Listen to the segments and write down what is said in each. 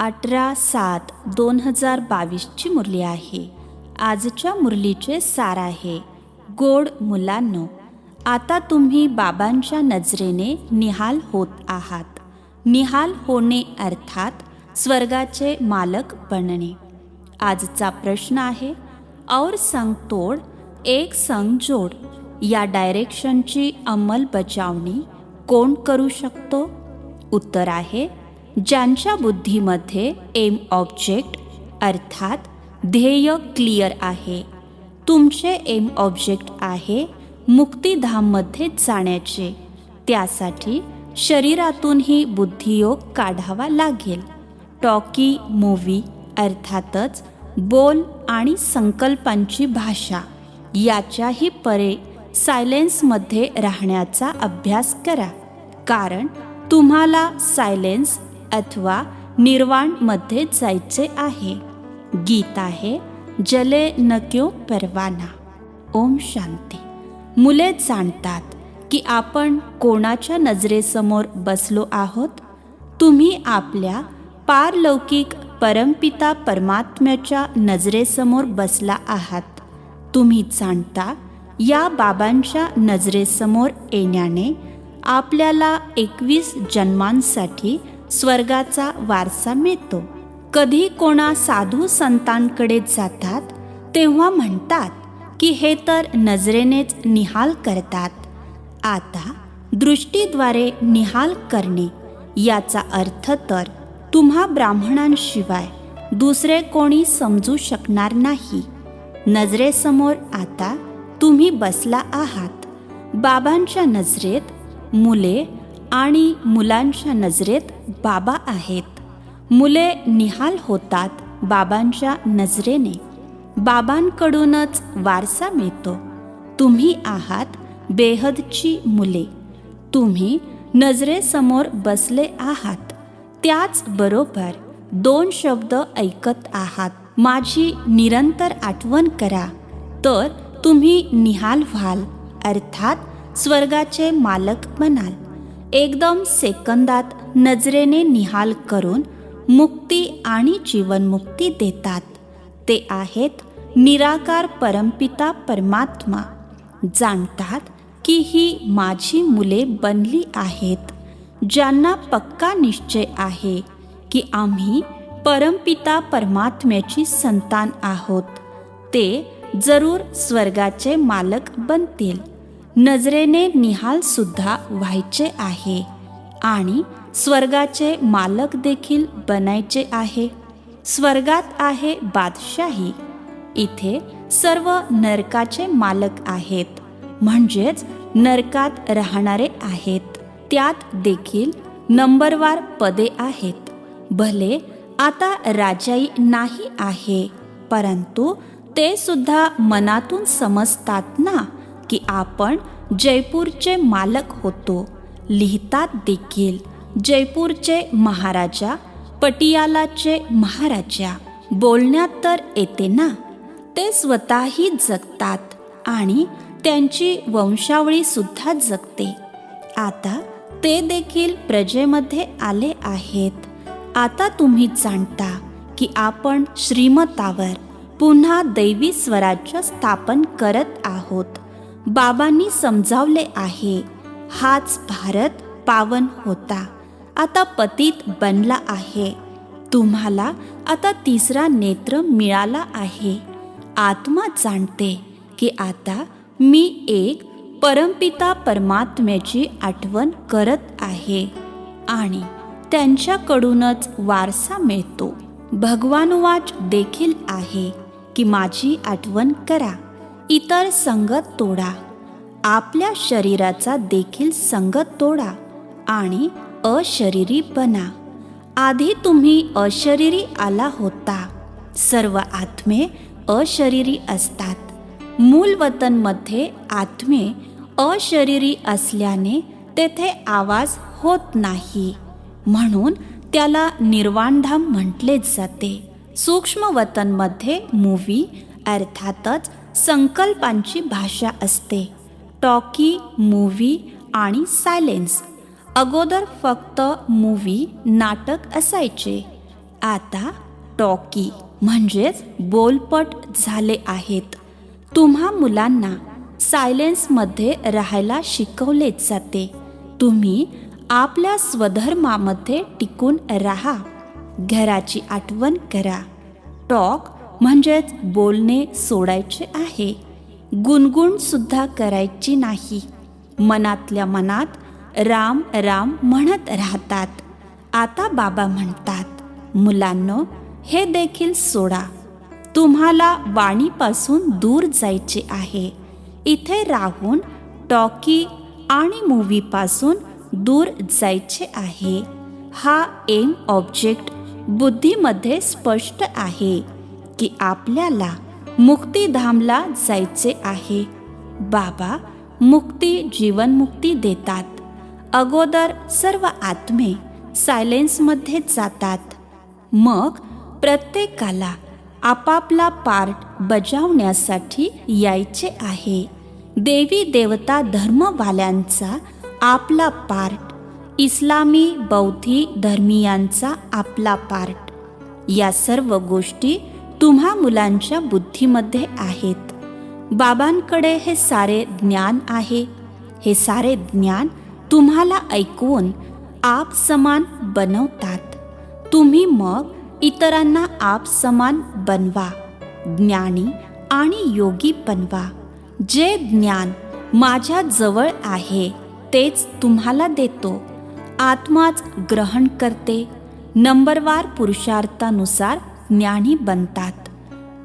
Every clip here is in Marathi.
18/7/2022ची मुरली आहे. आजच्या मुरलीचे सार आहे, गोड मुलांनो, आता तुम्ही बाबांच्या नजरेने निहाल होत आहात. निहाल होणे अर्थात स्वर्गाचे मालक बनणे. आजचा प्रश्न आहे, और संग तोड एक संग जोड या डायरेक्शनची अंमलबजावणी कोण करू शकतो? उत्तर आहे, ज्यांच्या बुद्धीमध्ये एम ऑब्जेक्ट अर्थात ध्येय क्लिअर आहे. तुमचे एम ऑब्जेक्ट आहे मुक्तिधाममध्ये जाण्याचे. त्यासाठी शरीरातूनही बुद्धियोग काढावा लागेल. टॉकी मूव्ही अर्थातच बोल आणि संकल्पांची भाषा याच्याही परे सायलेन्समध्ये राहण्याचा अभ्यास करा, कारण तुम्हाला सायलेन्स अथवा निर्वाणमध्ये जायचे आहे. गीत आहे, जले न क्यों परवाना. ओम शांती. मुले जाणतात की आपण कोणाच्या नजरेसमोर बसलो आहोत. तुम्ही आपल्या पारलौकिक परमपिता परमात्म्याच्या नजरेसमोर बसला आहात. तुम्ही जाणता, या बाबांच्या नजरेसमोर येण्याने आपल्याला 21 जन्मांसाठी स्वर्गाचा वारसा मिळतो. कधी कोणा साधू संतांकडे जातात तेव्हा म्हणतात की हे तर नजरेनेच निहाल करतात. आता दृष्टीद्वारे निहाल करणे याचा अर्थ तर तुम्हा ब्राह्मणांशिवाय दुसरे कोणी समजू शकणार नाही. नजरेसमोर आता तुम्ही बसला आहात. बाबांच्या नजरेत मुले आणि मुलांच्या नजरेत बाबा आहेत. मुले निहाल होतात बाबांच्या नजरेने. बाबांकडूनच वारसा मिळतो. तुम्ही आहात बेहदची मुले. तुम्ही नजरेसमोर बसले आहात. त्याचबरोबर 2 शब्द ऐकत आहात. माझी निरंतर आठवण करा, तर तुम्ही निहाल व्हाल, अर्थात स्वर्गाचे मालक बनाल. एकदम सेकंदात नजरेने निहाल करून मुक्ती आणि जीवनमुक्ती देतात. ते आहेत निराकार परमपिता परमात्मा. जाणतात की ही माझी मुले बनली आहेत. ज्यांना पक्का निश्चय आहे की आम्ही परमपिता परमात्म्याची संतान आहोत, ते जरूर स्वर्गाचे मालक बनतील. नजरेने निहाल सुद्धा व्हायचे आहे आणि स्वर्गाचे मालक देखील बनायचे आहे. स्वर्गात आहे बादशाही. इथे सर्व नरकाचे मालक आहेत, म्हणजेच नरकात राहणारे आहेत. त्यात देखील नंबरवार पदे आहेत. भले आता राजाई नाही आहे, परंतु ते सुद्धा मनातून समजतात ना की आपण जयपूरचे मालक होतो. लिहितात देखील, जयपूरचे महाराजा, पटियालाचे महाराजा. बोलण्यात तर येते ना. ते स्वतःही जगतात आणि त्यांची वंशावळी सुद्धा जगते. आता ते देखील प्रजेमध्ये आले आहेत. आता तुम्ही जाणता की आपण श्रीमतावर पुन्हा दैवी स्वराज्य स्थापन करत आहोत. बाबांनी समजावले आहे, हाच भारत पावन होता, आता पतित बनला आहे. तुम्हाला आता 3रा नेत्र मिळाला आहे. आत्मा जाणते की आता मी एक परमपिता परमात्म्याची आठवण करत आहे आणि त्यांच्याकडूनच वारसा मिळतो. भगवानुवाच देखील आहे की माझी आठवण करा, इतर संगत तोडा. आपल्या शरीराचा देखील संगत तोडा आणि अशरीरी बना. आधी तुम्ही अशरीरी आला होता. सर्व आत्मे अशरीरी असतात. मूल वतनमध्ये आत्मे अशरीरी असल्याने तेथे आवाज होत नाही, म्हणून त्याला निर्वाणधाम म्हटले जाते. सूक्ष्म वतनमध्ये मूव्ही अर्थातच संकल्पांची भाषा असते. टॉकी, मूव्ही आणि सायलेन्स. अगोदर फक्त मूव्ही नाटक असायचे. आता टॉकी म्हणजेच बोलपट झाले आहेत. तुम्हा मुलांना सायलेन्समध्ये राहायला शिकवले जाते. तुम्ही आपल्या स्वधर्मामध्ये टिकून राहा. घराची आठवण करा. टॉक म्हणजेच बोलणे सोडायचे आहे. गुणगुण सुद्धा करायची नाही. मनातल्या मनात राम राम म्हणत राहतात. आता बाबा म्हणतात, मुलांनो, हे देखील सोडा. तुम्हाला वाणीपासून दूर जायचे आहे. इथे राहून टॉकी आणि मूव्हीपासून दूर जायचे आहे. हा एम ऑब्जेक्ट बुद्धीमध्ये स्पष्ट आहे की आपल्याला मुक्तिधामला जायचे आहे. बाबा मुक्ती जीवनमुक्ती देतात. अगोदर सर्व आत्मे सायलेन्समध्ये जातात. मग प्रत्येकाला आपापला पार्ट बजावण्यासाठी यायचे आहे. देवी देवता धर्मवाल्यांचा आपला पार्ट, इस्लामी बौद्धी धर्मीयांचा आपला पार्ट. या सर्व गोष्टी तुम्हा मुलांच्या बुद्धीमध्ये आहेत. बाबांकडे हे सारे ज्ञान आहे. हे सारे ज्ञान तुम्हाला ऐकवून आप समान बनवतात. तुम्ही मग इतरांना आप समान बनवा. ज्ञानी आणि योगी बनवा. जे ज्ञान माझ्या जवळ आहे तेच तुम्हाला देतो. आत्माच ग्रहण करते. नंबरवार पुरुषार्थानुसार ज्ञानी बनतात.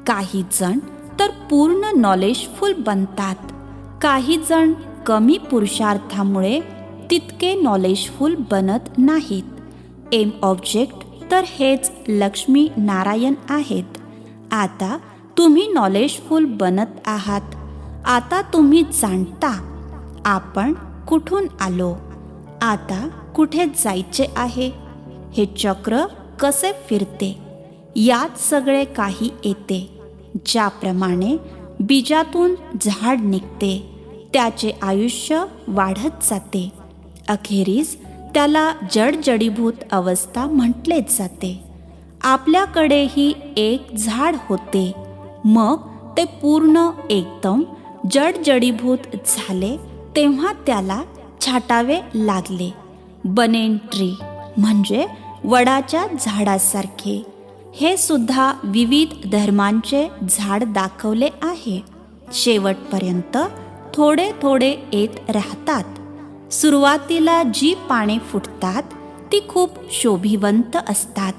काही जण तर पूर्ण नॉलेजफुल बनतात. काही जण कमी पुरुषार्थामुळे तितके नॉलेजफुल बनत नाहीत. एम ऑब्जेक्ट तर हेच लक्ष्मी नारायण आहेत. आता तुम्ही नॉलेजफुल बनत आहात. आता तुम्ही जाणता आपण कुठून आलो, आता कुठे जायचे आहे, हे चक्र कसे फिरते, यात सगळे काही येते. ज्याप्रमाणे बीजातून झाड निघते, त्याचे आयुष्य वाढत जाते. अखेरीस त्याला जडजडीभूत अवस्था म्हटले जाते. आपल्याकडेही एक झाड होते. मग ते पूर्ण एकदम जडजडीभूत झाले तेव्हा त्याला छाटावे लागले. बनेन ट्री म्हणजे वडाच्या झाडासारखे. हे सुद्धा विविध धर्मांचे झाड दाखवले आहे. शेवटपर्यंत थोडे थोडे येत राहतात. सुरुवातीला जी पाने फुटतात ती खूप शोभिवंत असतात,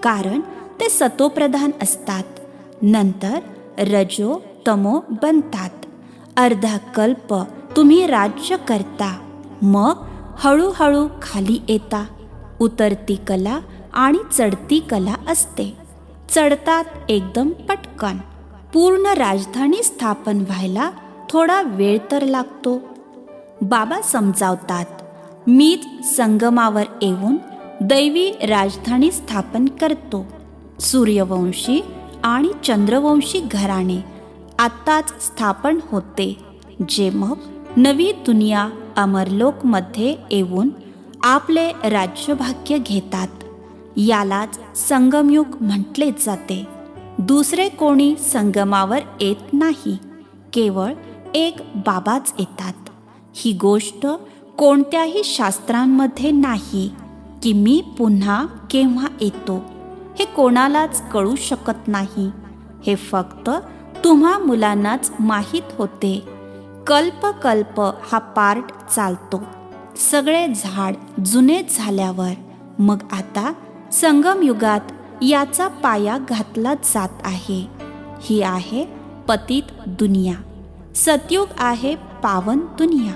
कारण ते सतोप्रधान असतात. नंतर रजो तमो बनतात. अर्धा कल्प तुम्ही राज्य करता. मग हळूहळू खाली येता. उतरती कला आणि चढती कला असते. चढतात एकदम पटकन. पूर्ण राजधानी स्थापन व्हायला थोडा वेळ तर लागतो. बाबा समजावतात, मीच संगमावर येऊन दैवी राजधानी स्थापन करतो. सूर्यवंशी आणि चंद्रवंशी घराणे आत्ताच स्थापन होते, जे मग नवी दुनिया अमरलोकमध्ये येऊन आपले राज्यभाग्य घेतात. यालाच संगमयुग म्हटले जाते. दुसरे कोणी संगमावर येत नाही, केवळ एक बाबाच येतात. ही गोष्ट कोणत्याही शास्त्रांमध्ये नाही की मी पुन्हा केव्हा येतो. हे कोणालाच कळू शकत नाही. हे फक्त तुम्हा मुलांनाच माहीत होते. कल्प कल्प हा पार्ट चालतो. सगळे झाड जुने झाल्यावर मग आता संगमयुगात याचा पाया घातला जात आहे. ही आहे पतित दुनिया. सतयुग आहे पावन दुनिया.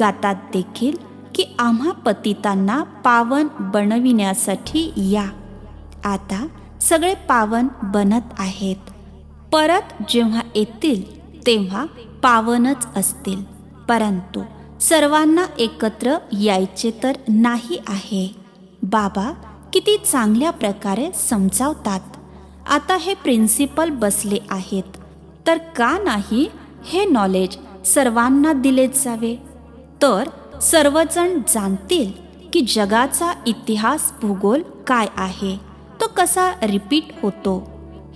गातात देखील की आम्हा पतितांना पावन बनविण्यासाठी या. आता सगळे पावन बनत आहेत. परत जेव्हा येतील तेव्हा पावनच असतील. परंतु सर्वांना एकत्र यायचे तर नाही आहे. बाबा किती चांगल्या प्रकारे समजावतात. आता हे प्रिन्सिपल बसले आहेत, तर का नाही हे नॉलेज सर्वांना दिले जावे. तर सर्वजण जाणतील की जगाचा इतिहास भूगोल काय आहे. तो कसा रिपीट होतो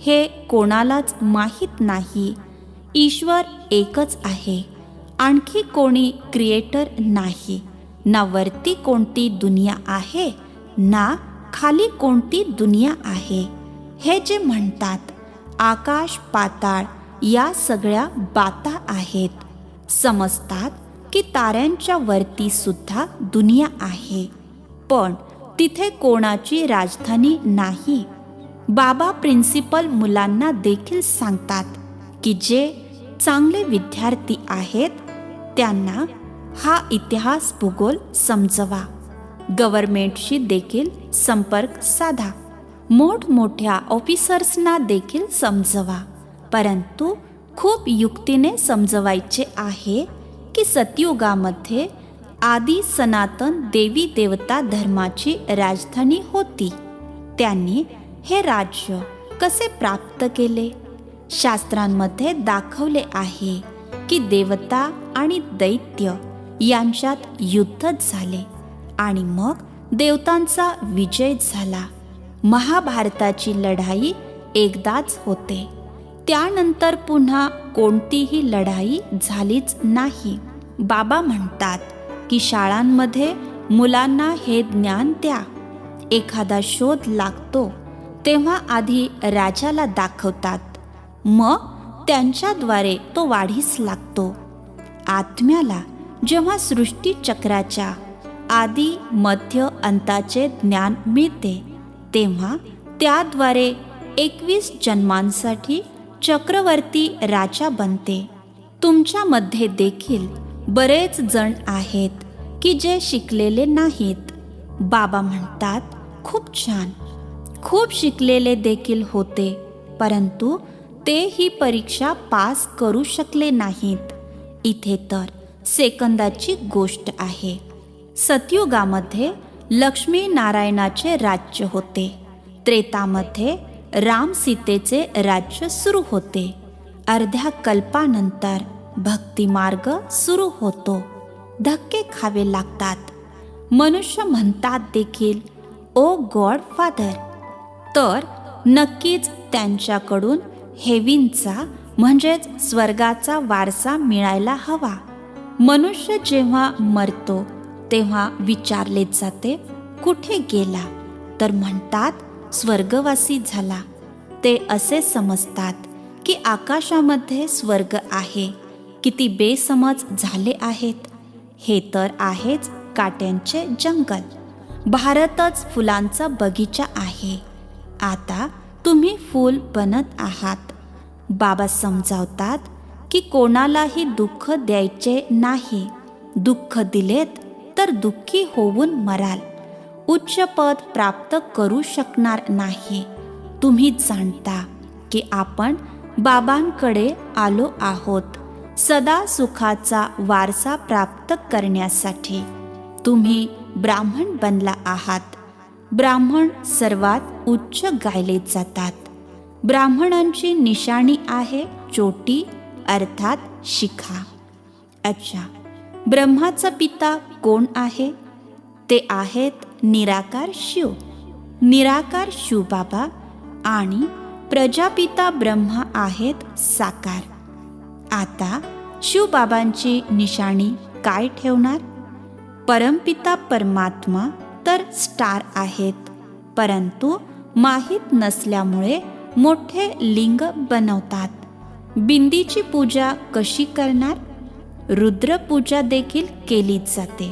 हे कोणालाच माहीत नाही. ईश्वर एकच आहे. आणखी कोणी क्रिएटर नाही. ना वरती कोणती दुनिया आहे ना खाली कोणती दुनिया आहे. हे जे म्हणतात आकाश पाताळ या सगळ्या बाता आहेत. समजतात की ताऱ्यांच्या वरती सुद्धा दुनिया आहे, पण तिथे कोणाची राजधानी नाही. बाबा प्रिन्सिपल मुलांना देखील सांगतात की जे चांगले विद्यार्थी आहेत त्यांना हा इतिहास भूगोल समजवा. गव्हर्नमेंटशी देखील संपर्क साधा. मोठमोठ्या ऑफिसर्सना देखील समजवा. परंतु खूप युक्तीने समजवायचे आहे की सतयुगामध्ये आदी सनातन देवी देवता धर्माची राजधानी होती. त्यांनी हे राज्य कसे प्राप्त केले? शास्त्रांमध्ये दाखवले आहे की देवता आणि दैत्य यांच्यात युद्ध झाले आणि मग देवतांचा विजय झाला. महाभारताची लढाई एकदाच होते. त्यानंतर पुन्हा कोणतीही लढाई झालीच नाही. बाबा म्हणतात की शाळांमध्ये मुलांना हे ज्ञान द्या. एखादा शोध लागतो तेव्हा आधी राजाला दाखवतात, मग त्यांच्याद्वारे तो वाढीस लागतो. आत्म्याला जेव्हा सृष्टीचक्राच्या आदी मध्य अंताचे ज्ञान मिळते तेव्हा त्याद्वारे 21 जन्मांसाठी चक्रवर्ती राजा बनते. तुमच्यामध्ये देखील बरेच जण आहेत की जे शिकलेले नाहीत. बाबा म्हणतात खूप छान. खूप शिकलेले देखील होते, परंतु ते ही परीक्षा पास करू शकले नाहीत. इथे तर सेकंदाची गोष्ट आहे. सतयुगामध्ये लक्ष्मी नारायणाचे राज्य होते. त्रेतामध्ये राम सीतेचे राज्य सुरू होते. अर्ध्या कल्पानंतर भक्ती मार्ग सुरू होतो. धक्के खावे लागतात. मनुष्य म्हणतात देखील ओ गॉड फादर. तर नक्कीच त्यांच्याकडून हेविनचा म्हणजेच स्वर्गाचा वारसा मिळायला हवा. मनुष्य जेव्हा मरतो तेव्हा विचारले जाते कुठे गेला, तर म्हणतात स्वर्गवासी झाला. ते असे समजतात की आकाशामध्ये स्वर्ग आहे. किती बेसमज झाले आहेत. हे तर आहेच काट्यांचे जंगल. भारतच फुलांचा बगीचा आहे. आता तुम्ही फूल बनत आहात. बाबा समजावतात की कोणालाही दुःख द्यायचे नाही. दुःख दिलेत तर दुःखी होऊन मराल. उच्च पद प्राप्त करू शकणार नाही. तुम्ही जाणता की आपण बाबांकडे आलो आहोत सदा सुखाचा वारसा प्राप्त करण्यासाठी. तुम्ही ब्राह्मण बनला आहात. ब्राह्मण सर्वात उच्च गायले जातात. ब्राह्मणांची निशाणी आहे चोटी अर्थात शिखा. अच्छा, ब्रह्माचा पिता कोण आहे? ते आहेत निराकार शिव. निराकार शिवबाबा आणि प्रजापिता ब्रह्मा आहेत साकार. आता शिवबाबांची निशाणी काय ठेवणार? परमपिता परमात्मा तर स्टार आहेत, परंतु माहीत नसल्यामुळे मोठे लिंग बनवतात. बिंदीची पूजा कशी करणार? रुद्र पूजा देखील केली जाते.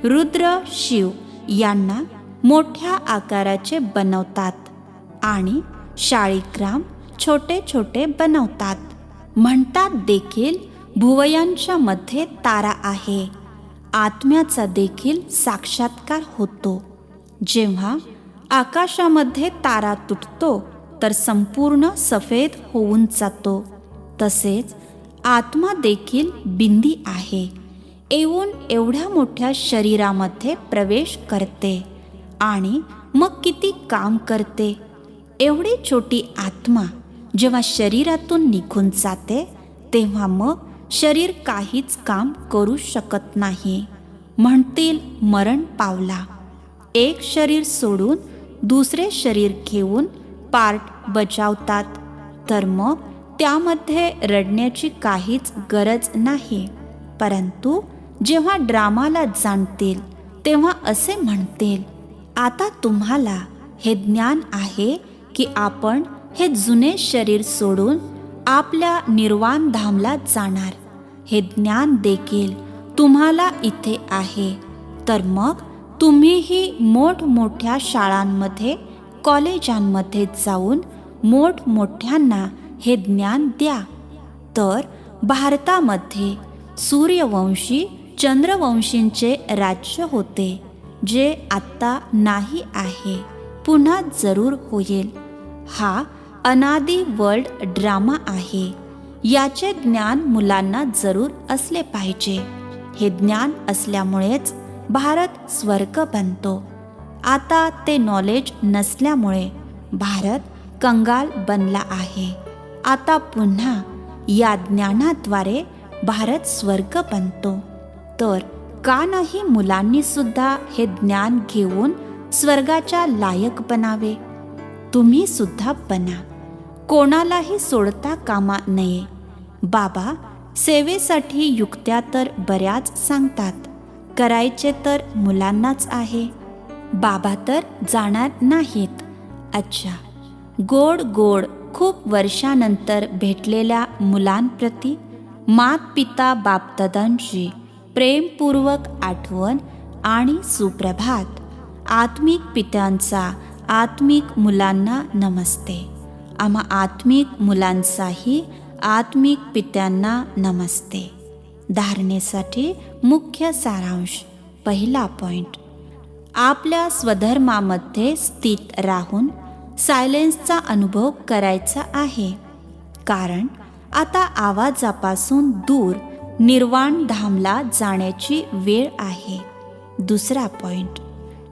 रुद्र शिव यांना मोठ्या आकाराचे बनवतात आणि शाळीग्राम छोटे छोटे बनवतात. म्हणतात देखील भुवयांच्या मध्ये तारा आहे. आत्म्याचा देखील साक्षात्कार होतो. जेव्हा आकाशामध्ये तारा तुटतो तर संपूर्ण सफेद होऊन जातो. तसेच आत्मा देखील बिंदी आहे. येऊन एवढ्या मोठ्या शरीरामध्ये प्रवेश करते आणि मग किती काम करते. एवढी छोटी आत्मा जेव्हा शरीरातून निघून जाते तेव्हा मग शरीर काहीच काम करू शकत नाही. म्हणतील मरण पावला. एक शरीर सोडून दुसरे शरीर घेऊन पार्ट बजावतात, तर मग त्यामध्ये रडण्याची काहीच गरज नाही. परंतु जेव्हा ड्रामाला जाणतील तेव्हा असे म्हणतील, आता तुम्हाला हे ज्ञान आहे की आपण हे जुने शरीर सोडून आपल्या निर्वाण धामला जाणार. हे ज्ञान देखील तुम्हाला इथे आहे. तर मग तुम्हीही मोठमोठ्या शाळांमध्ये, कॉलेजांमध्ये जाऊन मोठमोठ्यांना हे ज्ञान द्या. तर भारतामध्ये सूर्यवंशी, चंद्रवंशींचे राज्य होते, जे आत्ता नाही आहे, पुन्हा जरूर होईल. हा अनादी वर्ल्ड ड्रामा आहे. याचे ज्ञान मुलांना जरूर असले पाहिजे. हे ज्ञान असल्यामुळेच भारत स्वर्ग बनतो. आता ते नॉलेज नसल्यामुळे भारत कंगाल बनला आहे. आता पुन्हा या ज्ञानाद्वारे भारत स्वर्ग बनतो. तर का नाही मुलांनी सुद्धा हे ज्ञान घेऊन स्वर्गाच्या लायक बनावे? तुम्ही सुद्धा बना. कोणालाही सोडता कामा नये. बाबा सेवेसाठी युक्त्या तर बऱ्याच सांगतात, करायचे तर मुलांनाच आहे. बाबा तर जाणार नाहीत. अच्छा, गोड गोड खूप वर्षानंतर भेटलेल्या मुलांप्रती मात पिता बापदादांची प्रेमपूर्वक आठवण आणि सुप्रभात. आत्मिक पित्यांचा आत्मिक मुलांना नमस्ते. आम्हा आत्मिक मुलांचाही आत्मिक पित्यांना नमस्ते. धारणेसाठी मुख्य सारांश. पहिला पॉइंट, आपल्या स्वधर्मामध्ये स्थित राहून सायलेन्सचा अनुभव करायचा आहे, कारण आता आवाजापासून दूर निर्वाण धामला जाण्याची वेळ आहे. दुसरा पॉइंट,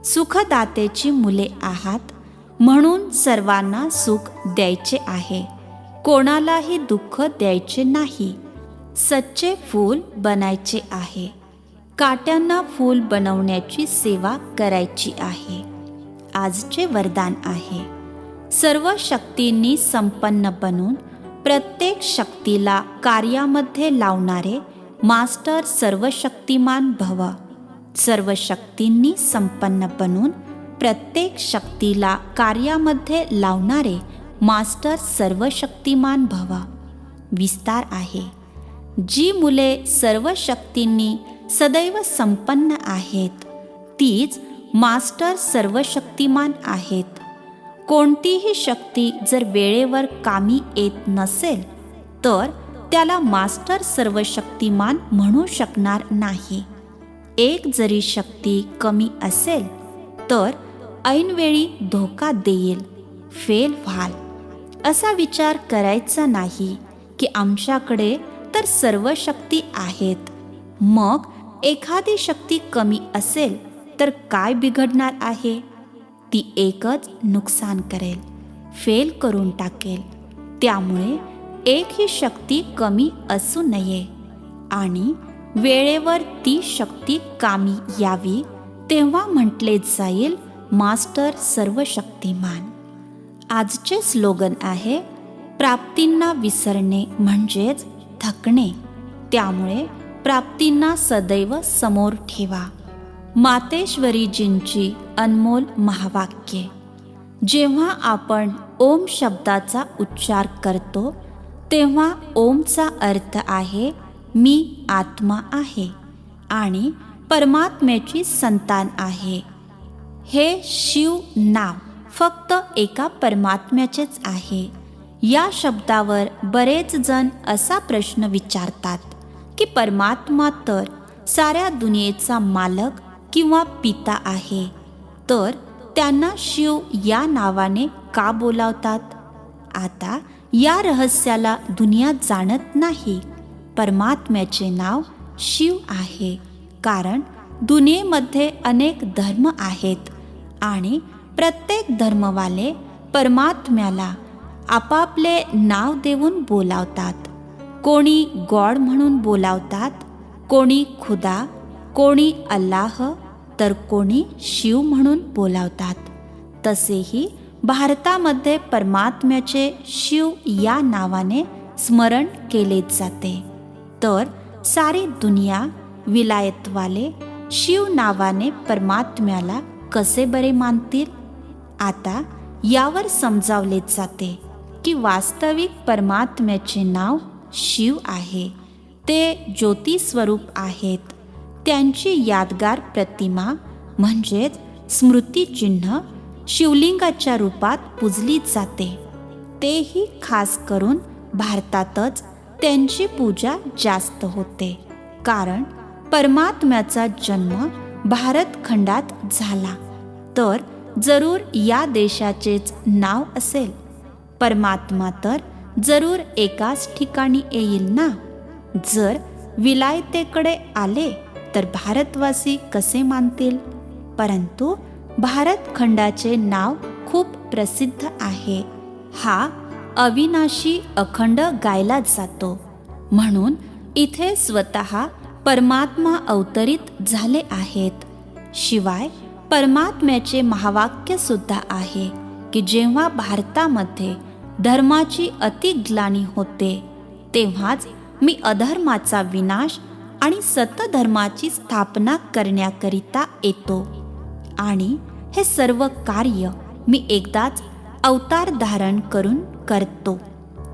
सुखदातेची मुले आहात म्हणून सर्वांना सुख द्यायचे आहे, कोणालाही दुःख द्यायचे नाही. सच्चे फूल बनायचे आहे. काट्यांना फूल बनवण्याची सेवा करायची आहे. आजचे वरदान आहे, सर्व शक्तींनी संपन्न बनून प्रत्येक शक्तीला कार्यामध्ये लावणारे मास्टर सर्वशक्तिमान भव. सर्व शक्तींनी संपन्न बनून प्रत्येक शक्तीला कार्यामध्ये लावणारे मास्टर सर्वशक्तिमान भव. विस्तार आहे, जी मुले सर्व शक्तींनी सदैव संपन्न आहेत, तीच मास्टर सर्वशक्तिमान आहेत. कोणतीही शक्ती जर वेळेवर कामी येत नसेल तर त्याला मास्टर सर्वशक्तिमान म्हणू शकणार नाही. एक जरी शक्ती कमी असेल तर ऐनवेळी धोका देईल, फेल व्हाल. असा विचार करायचा नाही की आमच्याकडे तर सर्व शक्ती आहेत, मग एखादी शक्ती कमी असेल तर काय बिघडणार आहे? ती एकच नुकसान करेल, फेल करून टाकेल. त्यामुळे एक ही शक्ती कमी असू नये आणि वेळेवर ती शक्ती कामी यावी, तेव्हा म्हटले जाईल मास्टर सर्वशक्तिमान. आजचे स्लोगन आहे, प्राप्तींना विसरणे म्हणजेच थकणे, त्यामुळे प्राप्तींना सदैव समोर ठेवा. मातेश्वरीजींची अनमोल महावाक्ये. जेव्हा आपण ओम शब्दाचा उच्चार करतो तेव्हा ओमचा अर्थ आहे मी आत्मा आहे आणि परमात्म्याची संतान आहे. हे शिव नाव फक्त एका परमात्म्याचेच आहे. या शब्दावर बरेच जण असा प्रश्न विचारतात की परमात्मा तर साऱ्या दुनियेचा मालक किंवा पिता आहे, तर त्यांना शिव या नावाने का बोलावतात? आता या रहस्याला दुनिया जाणत नाही. परमात्म्याचे नाव शिव आहे, कारण दुनियेमध्ये अनेक धर्म आहेत आणि प्रत्येक धर्मवाले परमात्म्याला आपापले नाव देऊन बोलावतात. कोणी गॉड म्हणून बोलावतात, कोणी खुदा, कोणी अल्लाह, तर कोणी शिव म्हणून बोलावतात. तसेही भारतामध्ये परमात्म्याचे शिव या नावाने स्मरण केले जाते. तर सारी दुनिया विलायतवाले शिव नावाने परमात्म्याला कसे बरे मानतील? आता यावर समजावले जाते की वास्तविक परमात्म्याचे नाव शिव आहे. ते ज्योती स्वरूप आहेत. त्यांची यादगार प्रतिमा म्हणजेच स्मृतिचिन्ह शिवलिंगाच्या रूपात पूजली जाते. तेही खास करून भारतातच त्यांची पूजा जास्त होते, कारण परमात्म्याचा जन्म भारतखंडात झाला तर जरूर या देशाचेच नाव असेल. परमात्मा तर जरूर एकाच ठिकाणी येईल ना. जर विलायतेकडे आले तर भारतवासी कसे मानतील? परंतु भारतखंडाचे नाव खूप प्रसिद्ध आहे. हा अविनाशी अखंड गायला जातो. म्हणून इथे स्वतः परमात्मा अवतरित झाले आहेत. शिवाय परमात्म्याचे महावाक्य सुद्धा आहे की जेव्हा भारतामध्ये धर्माची अतिग्लानी होते तेव्हाच मी अधर्माचा विनाश आणि सतधर्माची स्थापना करण्याकरिता येतो. आणि हे सर्व कार्य मी एकदाच अवतार धारण करून करतो.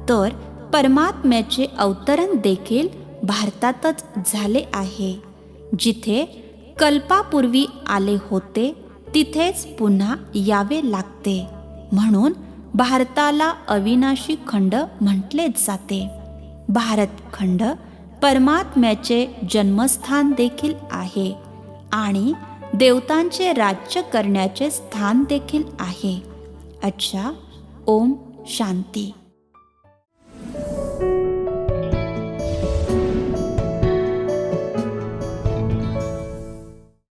तर परमात्म्याचे अवतरण देखील भारतातच झाले आहे. जिथे कल्पापूर्वी आले होते तिथेच पुन्हा यावे लागते. म्हणून भारताला अविनाशी खंड म्हटले जाते. भारतखंड परमात्म्याचे जन्मस्थान देखील आहे आणि देवतांचे राज्य करण्याचे स्थान देखील आहे. अच्छा. ओम शांती.